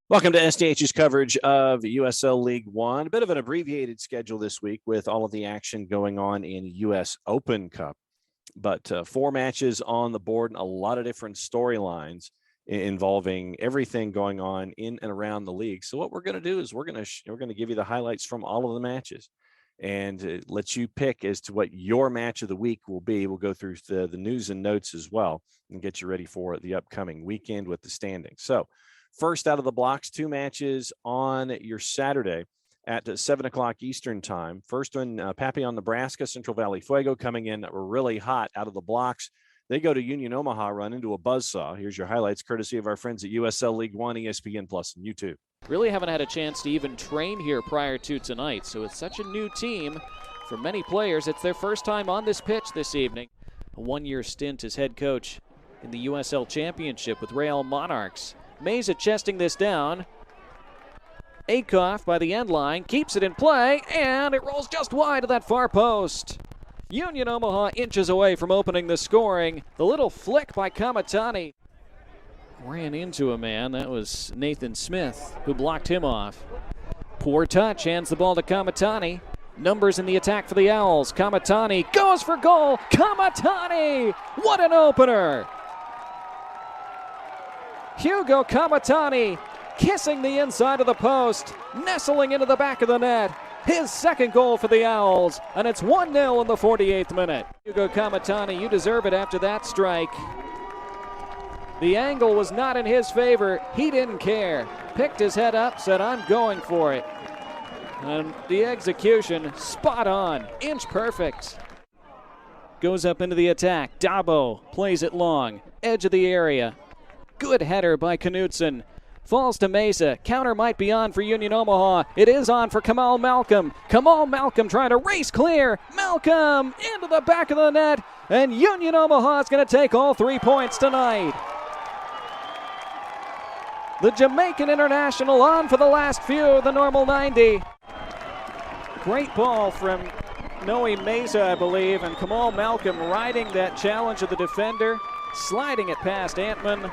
Welcome to SDH's coverage of USL League One. A bit of an abbreviated schedule this week with all of the action going on in US Open Cup. But 4 matches on the board and a lot of different storylines involving everything going on in and around the league. So what we're going to do is we're going to give you the highlights from all of the matches and let you pick as to what your match of the week will be. We'll go through the news and notes as well and get you ready for the upcoming weekend with the standings. So first out of the blocks, 2 matches on your Saturday at 7 o'clock Eastern time. First one, Papillon, Nebraska, Central Valley Fuego coming in really hot out of the blocks. They go to Union Omaha, run into a buzzsaw. Here's your highlights, courtesy of our friends at USL League One, ESPN Plus, and YouTube. Really haven't had a chance to even train here prior to tonight, so it's such a new team. For many players, it's their first time on this pitch this evening. A 1-year stint as head coach in the USL Championship with Real Monarchs. Meza chesting this down. Akoff by the end line, keeps it in play, and it rolls just wide of that far post. Union Omaha inches away from opening the scoring. The little flick by Kamatani. Ran into a man, that was Nathan Smith, who blocked him off. Poor touch, hands the ball to Kamatani. Numbers in the attack for the Owls. Kamatani goes for goal. Kamatani! What an opener! Hugo Kamatani kissing the inside of the post, nestling into the back of the net. His second goal for the Owls, and it's 1-0 in the 48th minute. Hugo Kamatani, you deserve it after that strike. The angle was not in his favor. He didn't care. Picked his head up, said, I'm going for it. And the execution, spot on, inch perfect. Goes up into the attack. Dabo plays it long, edge of the area. Good header by Knutson. Falls to Meza. Counter might be on for Union Omaha. It is on for Kamal Malcolm. Kamal Malcolm trying to race clear. Malcolm into the back of the net. And Union Omaha is going to take all 3 points tonight. The Jamaican international on for the last few of the normal 90. Great ball from Noe Meza, I believe. And Kamal Malcolm riding that challenge of the defender. Sliding it past Antman.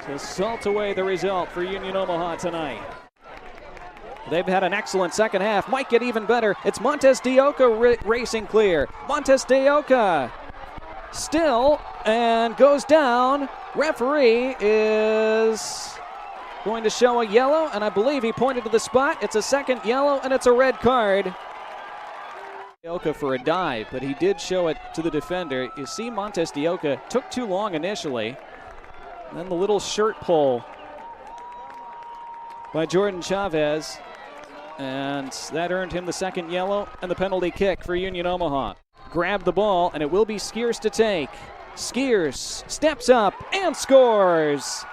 To salt away the result for Union Omaha tonight. They've had an excellent second half. Might get even better. It's Montes de Oca racing clear. Montes de Oca still and goes down. Referee is going to show a yellow, and I believe he pointed to the spot. It's a second yellow, and it's a red card. Oca for a dive, but he did show it to the defender. You see Montes de Oca took too long initially. Then the little shirt pull by Jordan Chavez, and that earned him the second yellow and the penalty kick for Union Omaha. Grabbed the ball, and it will be Skiers to take. Skiers steps up and scores,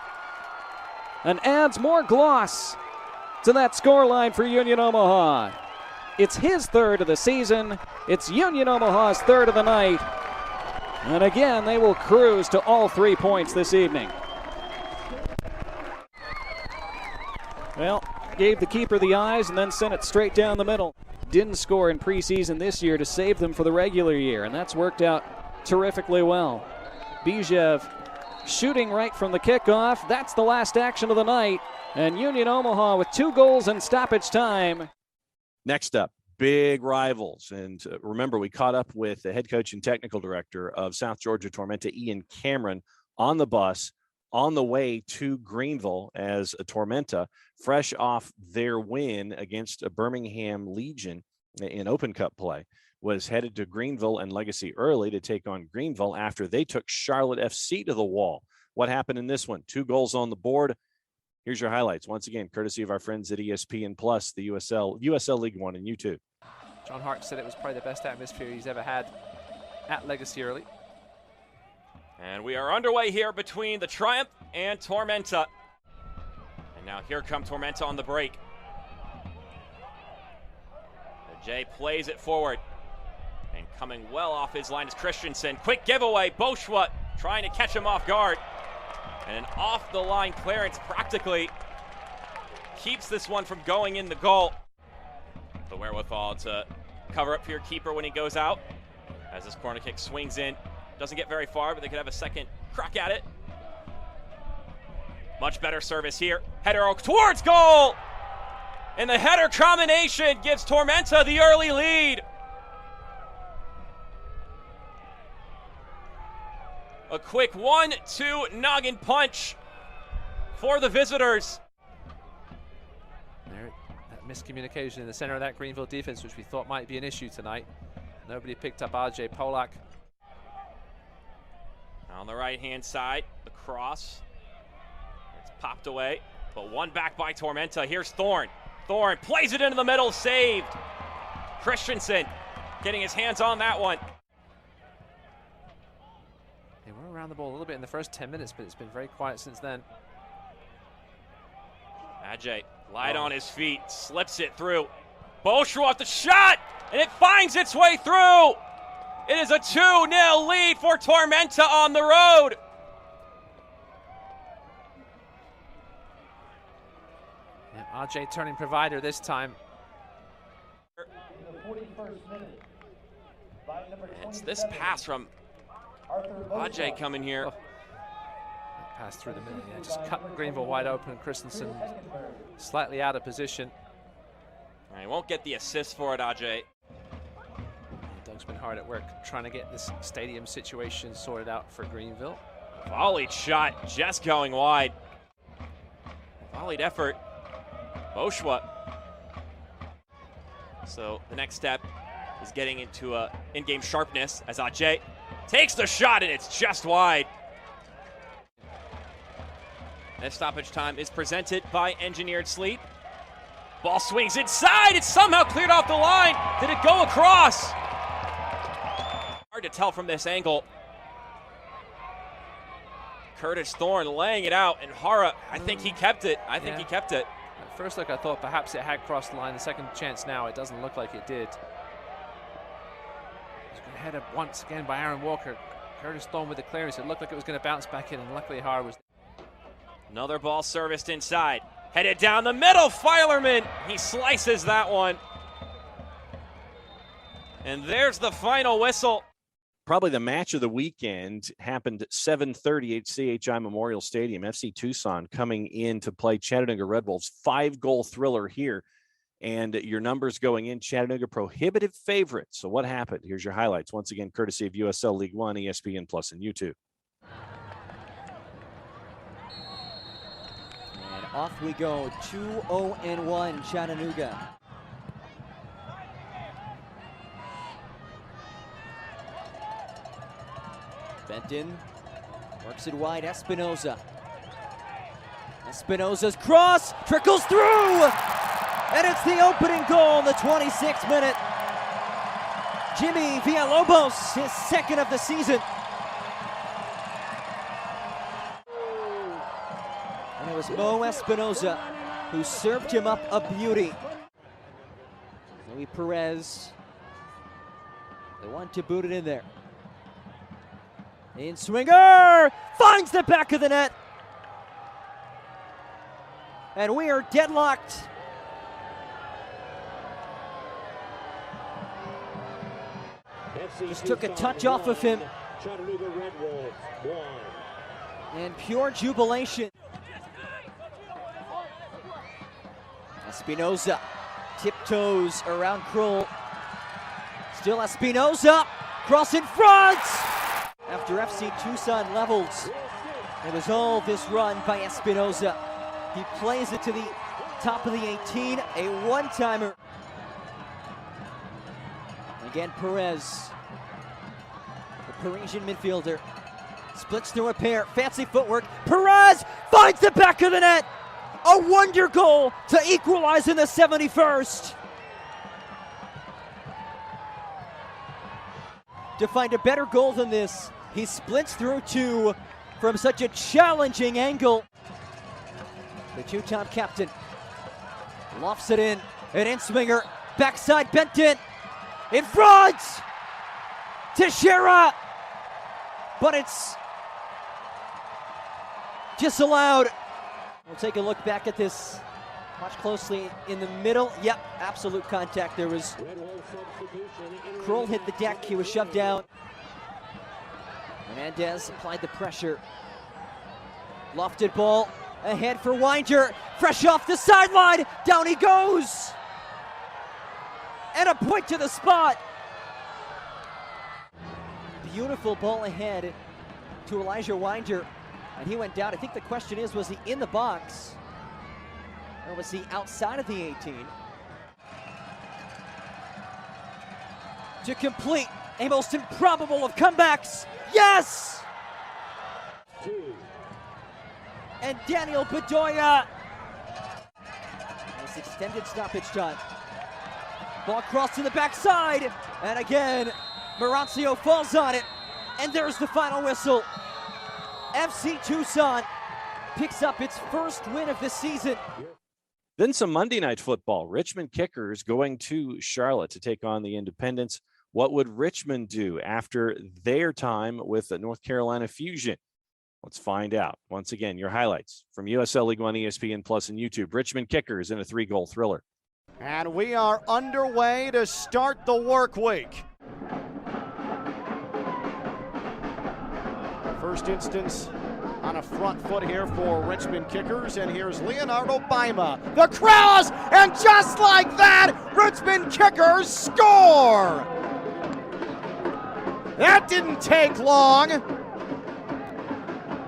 and adds more gloss to that scoreline for Union Omaha. It's his third of the season. It's Union Omaha's third of the night. And again, they will cruise to all 3 points this evening. Well, gave the keeper the eyes and then sent it straight down the middle. Didn't score in preseason this year to save them for the regular year, and that's worked out terrifically well. Bijev shooting right from the kickoff. That's the last action of the night. And Union Omaha with 2 goals in stoppage time. Next up, big rivals. And remember, we caught up with the head coach and technical director of South Georgia Tormenta, Ian Cameron, on the bus on the way to Greenville as a Tormenta, fresh off their win against a Birmingham Legion in Open Cup play, was headed to Greenville and Legacy early to take on Greenville after they took Charlotte FC to the wall. What happened in this one? 2 goals on the board. Here's your highlights. Once again, courtesy of our friends at ESPN Plus, the USL League One and YouTube. John Hart said it was probably the best atmosphere he's ever had at Legacy early. And we are underway here between the Triumph and Tormenta. And now here come Tormenta on the break. Jay plays it forward. And coming well off his line is Christensen. Quick giveaway. Boschwa trying to catch him off guard. And an off-the-line clearance practically keeps this one from going in the goal. The wherewithal to cover up for your keeper when he goes out. As this corner kick swings in. Doesn't get very far, but they could have a second crack at it. Much better service here. Header towards goal. And the header combination gives Tormenta the early lead. A quick 1-2 noggin punch for the visitors. There, that miscommunication in the center of that Greenville defense, which we thought might be an issue tonight. Nobody picked up RJ Polak. On the right-hand side, the cross. It's popped away, but one back by Tormenta. Here's Thorne. Thorne plays it into the middle, saved. Christensen getting his hands on that one. They were around the ball a little bit in the first 10 minutes, but it's been very quiet since then. Ajay, light on his feet, slips it through. Boschwat the shot, and it finds its way through. It is a 2-0 lead for Tormenta on the road. Yeah, RJ turning provider this time. It's this pass from Ajay coming here. Oh. Pass through the middle, yeah, just cut Greenville wide open. Christensen slightly out of position. He won't get the assist for it, Ajay. Doug's been hard at work trying to get this stadium situation sorted out for Greenville. Volleyed shot just going wide. Volleyed effort. Boschwat. So the next step is getting into in-game sharpness as Ajay takes the shot and it's just wide. This stoppage time is presented by Engineered Sleep. Ball swings inside. It's somehow cleared off the line. Did it go across? Hard to tell from this angle. Curtis Thorne laying it out, and Hara, I think he kept it. I think he kept it. At first look, I thought perhaps it had crossed the line. The second chance now, it doesn't look like it did. It's good header once again by Aaron Walker. Curtis Thorne with the clearance. It looked like it was going to bounce back in, and luckily Hara was. Another ball serviced inside. Headed down the middle, Filerman. He slices that one. And there's the final whistle. Probably the match of the weekend happened at 7:30 at CHI Memorial Stadium. FC Tucson coming in to play Chattanooga Red Wolves. 5-goal thriller here. And your numbers going in, Chattanooga prohibitive favorites. So what happened? Here's your highlights. Once again, courtesy of USL League One, ESPN Plus, and YouTube. Off we go, 2-0-1 Chattanooga. Benton works it wide, Espinoza. Espinoza's cross trickles through, and it's the opening goal in the 26th minute. Jimmy Villalobos, his second of the season. And it was Mo Espinoza who served him up a beauty. Louis Perez, they want to boot it in there. In swinger, finds the back of the net. And we are deadlocked. Just took a touch off of him. And pure jubilation. Espinoza tiptoes around Kroll. Still Espinoza, cross in front! After FC Tucson levels, it was all this run by Espinoza. He plays it to the top of the 18, a one-timer. Again, Perez, the Parisian midfielder, splits through a pair, fancy footwork. Perez finds the back of the net! A wonder goal to equalize in the 71st. To find a better goal than this, he splits through two from such a challenging angle. The two-time captain lofts it in, an in-swinger, backside Benton, in front, Teixeira, but it's disallowed. We'll take a look back at this. Watch closely in the middle. Yep, absolute contact. There was. Kroll hit the deck. He was shoved down. Hernandez applied the pressure. Lofted ball. Ahead for Winder, fresh off the sideline, down he goes! And a point to the spot! Beautiful ball ahead to Elijah Winder, and he went down. I think the question is, was he in the box? Or was he outside of the 18? To complete a most improbable of comebacks. Yes! And Daniel Bedoya. This extended stoppage time. Ball crossed to the backside. And again, Marancio falls on it. And there's the final whistle. FC Tucson picks up its first win of the season. Then some Monday night football. Richmond Kickers going to Charlotte to take on the Independents. What would Richmond do after their time with the North Carolina Fusion? Let's find out. Once again, your highlights from USL League One, ESPN Plus, and YouTube. Richmond Kickers in a 3-goal thriller. And we are underway to start the work week. First instance on a front foot here for Richmond Kickers, and here's Leonardo Baima. The cross, and just like that, Richmond Kickers score! That didn't take long.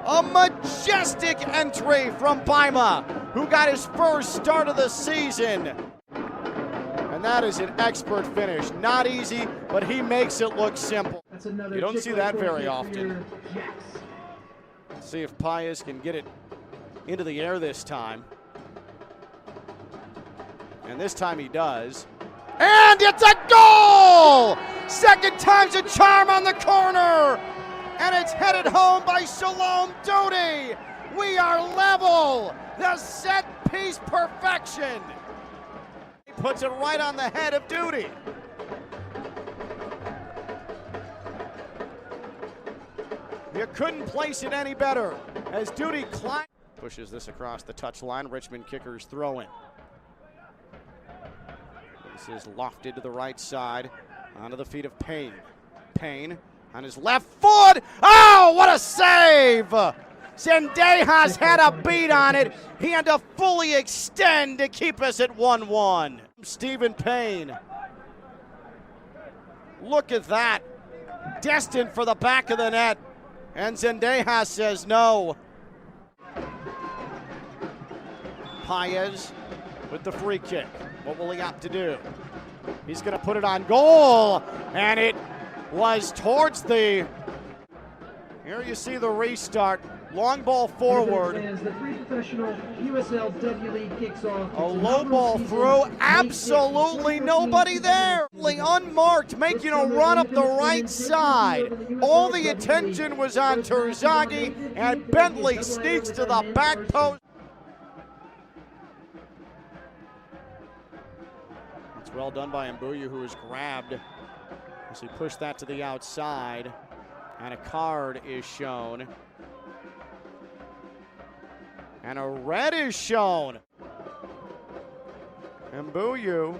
A majestic entry from Baima, who got his first start of the season. And that is an expert finish. Not easy, but he makes it look simple. You don't see that very often. Let's see if Pius can get it into the air this time. And this time he does. And it's a goal! Second time's a charm on the corner. And it's headed home by Shalom Doty. We are level. The set piece perfection. He puts it right on the head of Doty. You couldn't place it any better as Doty climbs. Pushes this across the touchline. Richmond Kickers throw in. This is lofted to the right side onto the feet of Payne. Payne on his left foot. Oh, what a save! Zendejas had a beat on it. He had to fully extend to keep us at 1-1. Stephen Payne. Look at that. Destined for the back of the net. And Zendejas says no. Paez with the free kick. What will he opt to do? He's going to put it on goal. And it was towards the... Here you see the restart. Long ball forward. The pre-professional USL W League kicks off. A low ball through. Absolutely nobody there. Unmarked, making a run up the right side. All the attention was on Terzaghi, and Bentley sneaks to the back post. It's well done by Mbuyu, who was grabbed as he pushed that to the outside. And a card is shown. And a red is shown. Mbuyu.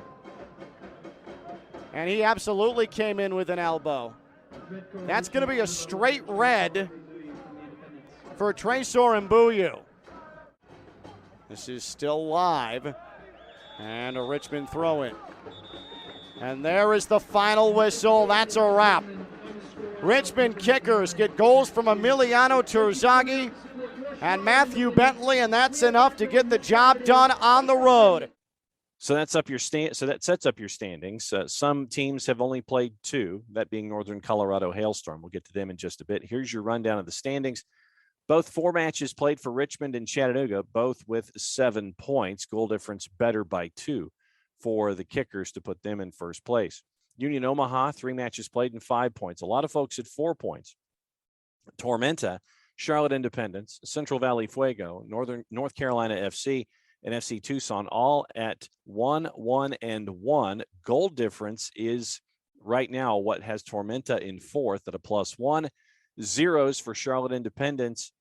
And he absolutely came in with an elbow. That's going to be a straight red for Tresor Mbuyu. This is still live. And a Richmond throw-in. And there is the final whistle. That's a wrap. Richmond Kickers get goals from Emiliano Terzaghi and Matthew Bentley, and that's enough to get the job done on the road. So that's up your So that sets up your standings. Some teams have only played 2, that being Northern Colorado Hailstorm. We'll get to them in just a bit. Here's your rundown of the standings. Both 4 matches played for Richmond and Chattanooga, both with 7 points. Goal difference better by 2 for the Kickers to put them in first place. Union Omaha, 3 matches played and 5 points. A lot of folks at 4 points. Tormenta, Charlotte Independence, Central Valley Fuego, North Carolina FC, and FC Tucson, all at 1-1-1. Goal difference is right now what has Tormenta in 4th at a +1. Zeros for Charlotte Independence,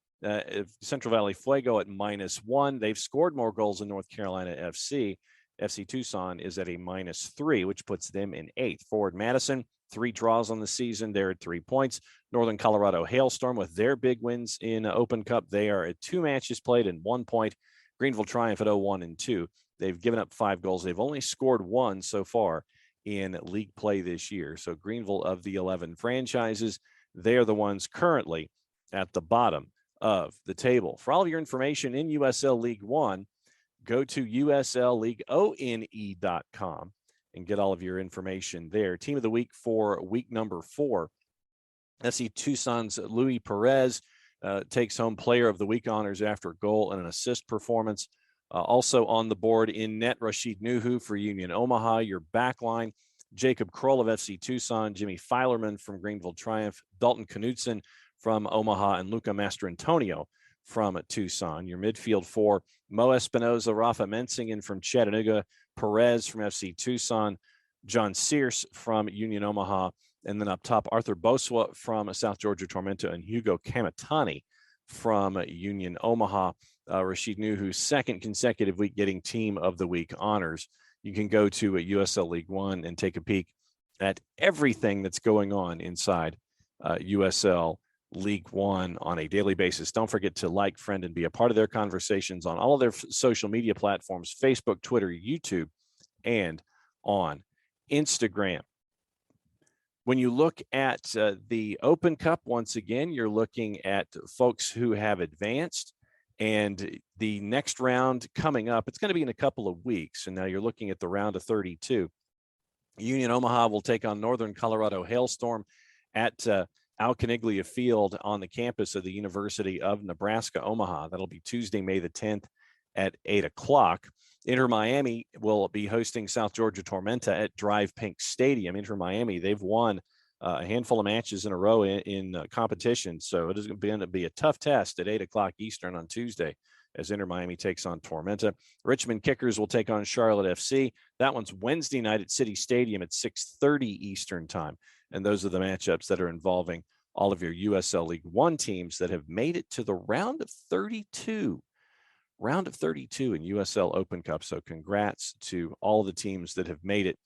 Central Valley Fuego at -1. They've scored more goals than North Carolina FC. FC Tucson is at a -3, which puts them in 8th. Forward Madison, 3 draws on the season. They're at 3 points. Northern Colorado Hailstorm with their big wins in Open Cup. They are at 2 matches played and 1 point. Greenville Triumph at 0-1-2. They've given up 5 goals. They've only scored 1 so far in league play this year. So Greenville, of the 11 franchises, they are the ones currently at the bottom of the table. For all of your information in USL League One, go to uslleagueone.com and get all of your information there. Team of the week for week number 4. SC Tucson's Luis Perez takes home player of the week honors after a goal and an assist performance. Also on the board in net, Rashid Nuhu for Union Omaha. Your back line, Jacob Kroll of FC Tucson, Jimmy Filerman from Greenville Triumph, Dalton Knudsen from Omaha, and Luca Mastrantonio from Tucson. Your midfield 4, Mo Espinoza, Rafa Mensingen from Chattanooga, Perez from FC Tucson, John Sears from Union Omaha, and then up top, Arthur Boswa from South Georgia Tormenta and Hugo Kamatani from Union Omaha. Rashid Nuhu's second consecutive week getting Team of the Week honors. You can go to USL League One and take a peek at everything that's going on inside USL League One on a daily basis. Don't forget to like, friend, and be a part of their conversations on all of their social media platforms, Facebook, Twitter, YouTube, and on Instagram. When you look at the Open Cup, once again, you're looking at folks who have advanced, and the next round coming up, it's going to be in a couple of weeks. And now you're looking at the round of 32. Union Omaha will take on Northern Colorado Hailstorm at Al Caniglia Field on the campus of the University of Nebraska, Omaha. That'll be Tuesday, May the 10th at 8 o'clock. Inter Miami will be hosting South Georgia Tormenta at Drive Pink Stadium. Inter Miami, they've won a handful of matches in a row in competition, so it is going to be a tough test at 8 o'clock Eastern on Tuesday as Inter Miami takes on Tormenta. Richmond Kickers will take on Charlotte FC. That one's Wednesday night at City Stadium at 6:30 Eastern time, and those are the matchups that are involving all of your USL League One teams that have made it to the round of 32. Round of 32 in USL Open Cup. So congrats to all the teams that have made it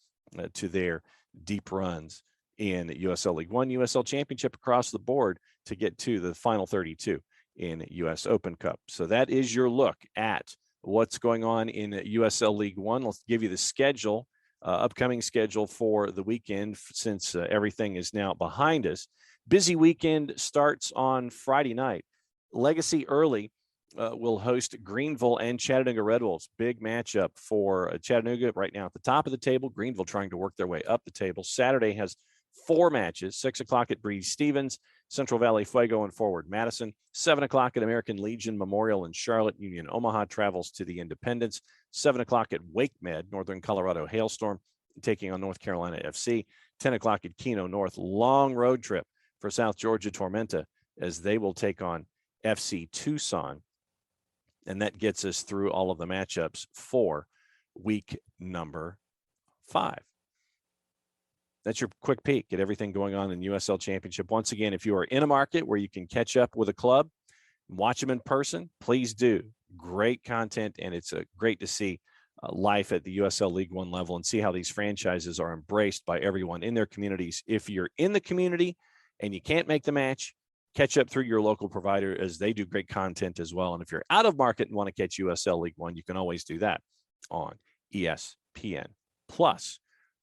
to their deep runs in USL League One, USL Championship across the board to get to the final 32 in US Open Cup. So that is your look at what's going on in USL League One. Let's give you the schedule, upcoming schedule for the weekend, since everything is now behind us. Busy weekend starts on Friday night. Legacy early will host Greenville and Chattanooga Red Wolves. Big matchup for Chattanooga right now at the top of the table. Greenville trying to work their way up the table. Saturday has 4 matches, 6 o'clock at Breeze Stevens, Central Valley Fuego and Forward Madison, 7 o'clock at American Legion Memorial in Charlotte. Union Omaha travels to the Independence, 7 o'clock at Wake Med, Northern Colorado Hailstorm taking on North Carolina FC, 10 o'clock at Keno North. Long road trip for South Georgia Tormenta as they will take on FC Tucson. And that gets us through all of the matchups for week number 5. That's your quick peek at everything going on in USL Championship. Once again, if you are in a market where you can catch up with a club, watch them in person, please do. Great content, and it's great to see life at the USL League One level and see how these franchises are embraced by everyone in their communities. If you're in the community and you can't make the match, catch up through your local provider as they do great content as well. And if you're out of market and want to catch USL League One, you can always do that on ESPN+.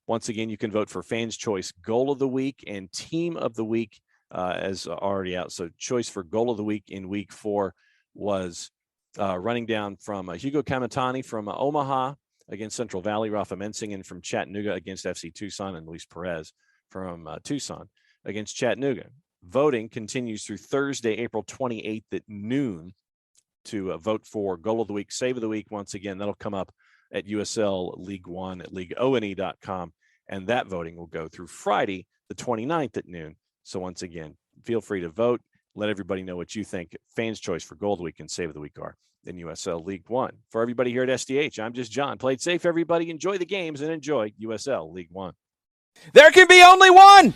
Once again, you can vote for Fans' Choice Goal of the Week and Team of the Week as already out. So choice for Goal of the Week in week 4 was running down from Hugo Kamatani from Omaha against Central Valley, Rafa Mensingen from Chattanooga against FC Tucson, and Luis Perez from Tucson against Chattanooga. Voting continues through Thursday, April 28th at noon to vote for Goal of the Week, Save of the Week. Once again, that'll come up at USL League One at leagueone.com, and that voting will go through Friday, the 29th at noon. So once again, feel free to vote. Let everybody know what you think Fans' Choice for Goal of the Week and Save of the Week are in USL League One. For everybody here at SDH, I'm just John. Play it safe, everybody. Enjoy the games and enjoy USL League One. There can be only one